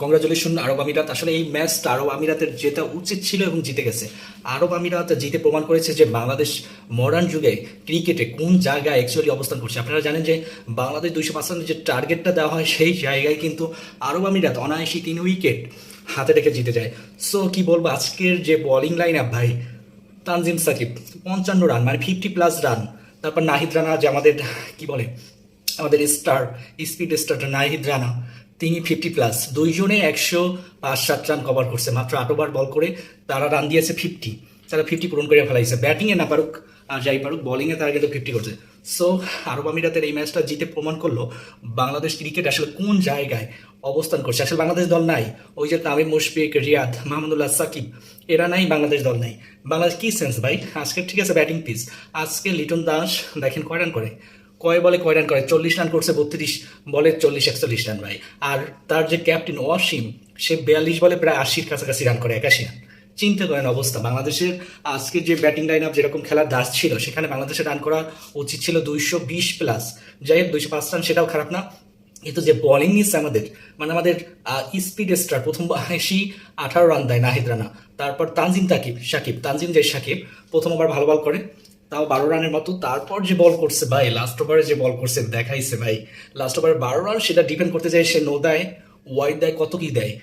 Congratulation আরব আমিরাত। আসলে এই ম্যাচটা আরব আমিরাতের জেতা উচিত ছিল এবং জিতে গেছে। আরব আমিরাত জিতে প্রমাণ করেছে যে বাংলাদেশ মডার্ন যুগে ক্রিকেটে কোন জায়গায় অ্যাকচুয়ালি অবস্থান করছে। আপনারা জানেন যে বাংলাদেশ 205 যে টার্গেটটা দেওয়া হয় সেই জায়গায় কিন্তু আরব আমিরাত অনায়াসী 3 উইকেট হাতে রেখে জিতে যায়। সো কি বলবো, আজকের যে বোলিং লাইন আপ ভাই, তানজিম সাকিব 55 রান, মানে 50+ রান। তারপর নাহিদ রানা, যে আমাদের কি বলে, আমাদের star, speed star Nahid Rana, তিনি 50+, দুইজনে 105-107 রান কভার করছে মাত্র 8 ওভার বল করে। তারা রান দিয়েছে 50, তারা 50 পূরণ করে ফেলাইছে। ব্যাটিংয়ে না পারুক আর যাই পারুক, বলিংয়ে তারা কিন্তু 50 করছে। সো আরব আমিরাতের এই ম্যাচটা জিতে প্রমাণ করলো বাংলাদেশ ক্রিকেট আসলে কোন জায়গায় অবস্থান করছে। আসলে বাংলাদেশ দল নাই, ওই যে তামিম মুশফিক, রিয়াদ, মাহমুদুল্লাহ, সাকিব, এরা নাই, বাংলাদেশ দল নাই। বাংলাদেশ কি সেন্স ভাই আজকে, ঠিক আছে ব্যাটিং পিস। আজকে লিটন দাস দেখেন কয় রান করে, কয় বলে কয় রান করে, 40 রান করছে, 32 বলে 40-41 রান ভাই। আর তার যে ক্যাপ্টেন ওয়াসিম, সে 42 বলে প্রায় 80-র কাছাকাছি রান করে, 81 রান। চিন্তা করেন অবস্থা। বাংলাদেশের আজকে যে ব্যাটিং লাইন আপ যেরকম খেলার দাস ছিল, সেখানে বাংলাদেশের রান করা উচিত ছিল 220+। যাই হোক 205 রান, সেটাও খারাপ না। কিন্তু যে বোলিং নিচ্ছে আমাদের, মানে আমাদের স্পিড স্টার প্রথম 18 রান দেয় নাহিদ রানা। তারপর তানজিম সাকিব, তানজিম যে সাকিব প্রথম ওভার ভালো বল করে, তাও 12 রানের মতো। তারপর যে বল করছে ভাই, লাস্ট ওভারে যে বল করছে দেখাইছে ভাই। লাস্ট ওভারে 12 রান, সেটা ডিপেন্ড করতে যায় সে নো দেয়, ওয়াইড দেয়, কত কি দেয়।